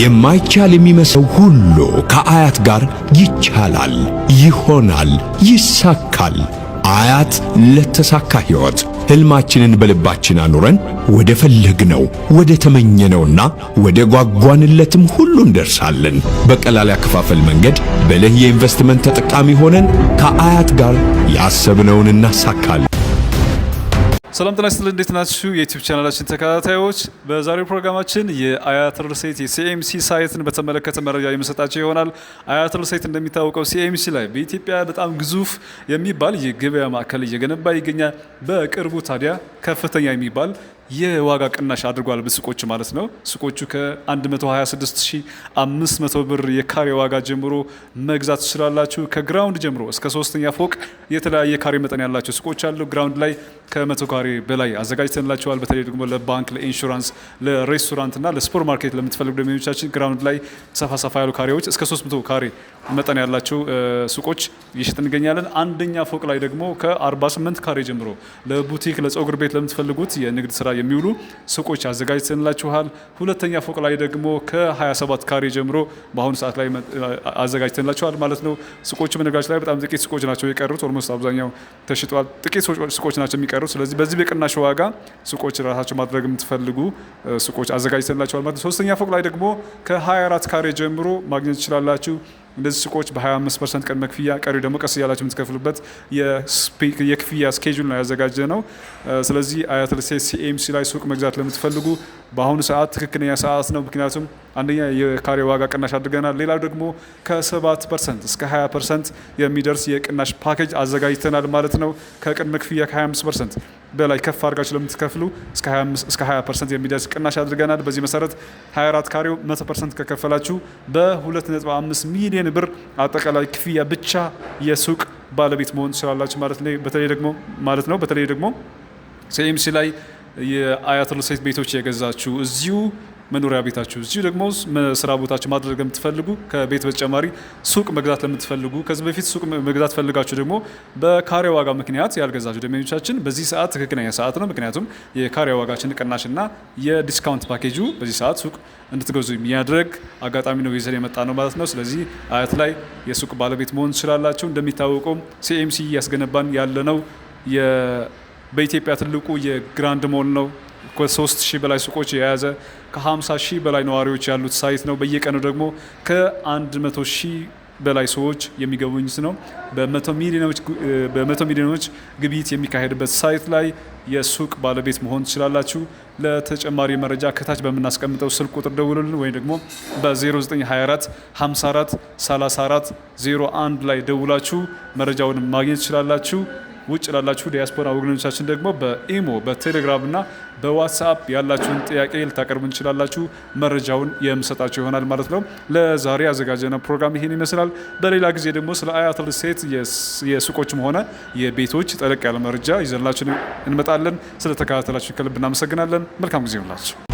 የማይቻል የሚመስለው ሁሉ ከአያት ጋር ይቻላል፣ ይሆናል፣ ይሳካል። አያት ለተሳካ ሕይወት ሕልማችንን በልባችን አኑረን ወደ ፈለግነው ወደ ተመኘነውና ወደ ጓጓንለትም ሁሉ እንደርሳለን። በቀላል ያከፋፈል መንገድ ብልህ የኢንቨስትመንት ተጠቃሚ ሆነን ከአያት ጋር ያሰብነውን እናሳካለን። ሰላም ጤና ይስጥልኝ። እንዴት ናችሁ የዩቲዩብ ቻናላችን ተከታታዮች? በዛሬው ፕሮግራማችን የአያት ሪል ስቴት የሲኤምሲ ሳይትን በተመለከተ መረጃ የምሰጣቸው ይሆናል። አያት ሪል ስቴት እንደሚታወቀው ሲኤምሲ ላይ በኢትዮጵያ በጣም ግዙፍ የሚባል የገበያ ማዕከል እየገነባ ይገኛል። በቅርቡ ታዲያ ከፍተኛ የሚባል የዋጋ ቅናሽ አድርጓል በሱቆች ማለት ነው። ሱቆቹ ከ126500 ብር የካሬ ዋጋ ጀምሮ መግዛት ትችላላችሁ። ከግራውንድ ጀምሮ እስከ 3ኛ ፎቅ የተለያየ ካሬ መጠን ያላቸው ሱቆች አሉ። ግራውንድ ላይ ከ100 ካሬ በላይ አዘጋጅተንላቸዋል። በተለይ ደግሞ ለባንክ፣ ለኢንሹራንስ፣ ለሬስቶራንት እና ለሱፐር ማርኬት ለምትፈልጉ ደንበኞቻችን ግራውንድ ላይ ሰፋ ያሉ ካሬዎች እስከ 300 ካሬ መጠን ያላቸው ሱቆች ይሽጥ እንገኛለን። አንደኛ ፎቅ ላይ ደግሞ ከ48 ካሬ ጀምሮ ለቡቲክ፣ ለፀጉር ቤት ለምትፈልጉት የንግድ ስራ የሚውሉ ሱቆች አዘጋጅተንላችኋል። ሁለተኛ ፎቅ ላይ ደግሞ ከ27 ካሬ ጀምሮ በአሁኑ ሰዓት ላይ አዘጋጅተንላችኋል ማለት ነው። ሱቆቹ በነገራችን ላይ በጣም ጥቂት ሱቆች ናቸው የቀሩት። ኦልሞስት አብዛኛው ተሽጧል። ጥቂት ሱቆች ናቸው የሚቀሩት። ስለዚህ በዚህ በቅናሽ ዋጋ ሱቆች ራሳቸው ማድረግ የምትፈልጉ ሱቆች አዘጋጅተንላችኋል ማለት ነው። ሶስተኛ ፎቅ ላይ ደግሞ ከ24 ካሬ ጀምሮ ማግኘት ትችላላችሁ። እንደዚህ ሱቆች በ25% ቅድመ ክፍያ፣ ቀሪው ደግሞ ቀስ እያላችሁ የምትከፍሉበት የክፍያ ስኬጁል ነው ያዘጋጀ ነው። ስለዚህ አያት ሪል ስቴት ሲኤምሲ ላይ ሱቅ መግዛት ለምትፈልጉ በአሁኑ ሰዓት ትክክለኛ ሰዓት ነው። ምክንያቱም አንደኛ የካሬ ዋጋ ቅናሽ አድርገናል። ሌላው ደግሞ ከ7% እስከ 20% የሚደርስ የቅናሽ ፓኬጅ አዘጋጅተናል ማለት ነው። ከቅድመ ክፍያ ከ25% በላይ ከፍ አድርጋችሁ ለምትከፍሉ እስከ 20% የሚደርስ ቅናሽ አድርገናል። በዚህ መሰረት 24 ካሬው 100% ከከፈላችሁ በ2.5 ሚሊዮን ብር አጠቃላይ ክፍያ ብቻ የሱቅ ባለቤት መሆን ትችላላችሁ በተለይ ደግሞ ሲኤምሲ ላይ የአያት ሪል ስቴት ቤቶች የገዛችሁ እዚሁ መኖሪያ ቤታችሁ እዚሁ ደግሞ ስራ ቦታችሁ ማድረግ የምትፈልጉ ከቤት በተጨማሪ ሱቅ መግዛት ለምትፈልጉ ከዚህ በፊት ሱቅ መግዛት ፈልጋችሁ ደግሞ በካሬ ዋጋ ምክንያት ያልገዛችሁ ደንበኞቻችን በዚህ ሰዓት ትክክለኛ ሰዓት ነው። ምክንያቱም የካሬ ዋጋችን ቅናሽና የዲስካውንት ፓኬጁ በዚህ ሰዓት ሱቅ እንድትገዙ የሚያደርግ አጋጣሚ ነው ይዘን የመጣ ነው ማለት ነው። ስለዚህ አያት ላይ የሱቅ ባለቤት መሆን ትችላላችሁ። እንደሚታወቀው ሲኤምሲ እያስገነባን ያለነው በኢትዮጵያ ትልቁ የግራንድ ሞል ነው። ከ3000 በላይ ሱቆች የያዘ ከ50,000 በላይ ነዋሪዎች ያሉት ሳይት ነው። በየቀኑ ደግሞ ከ100,000 በላይ ሰዎች የሚገቡት ነው። በመቶ ሚሊዮኖች ግብይት የሚካሄድበት ሳይት ላይ የሱቅ ባለቤት መሆን ትችላላችሁ። ለተጨማሪ መረጃ ከታች በምናስቀምጠው ስልክ ቁጥር ደውሉልን ወይም ደግሞ በ0924 54 34 01 ላይ ደውላችሁ መረጃውን ማግኘት ትችላላችሁ። ውጭ ላላችሁ ዲያስፖራ ወገኖቻችን ደግሞ በኢሞ፣ በቴሌግራም እና በዋትስአፕ ያላችሁን ጥያቄ ልታቀርቡ እንችላላችሁ። መረጃውን የምሰጣችሁ ይሆናል ማለት ነው። ለዛሬ ያዘጋጀነው ፕሮግራም ይሄን ይመስላል። በሌላ ጊዜ ደግሞ ስለ አያት ሪል ስቴት የሱቆችም ሆነ የቤቶች ጠለቅ ያለ መረጃ ይዘንላችሁ እንመጣለን። ስለተከታተላችሁ ከልብ እናመሰግናለን። መልካም ጊዜ ይሁንላችሁ።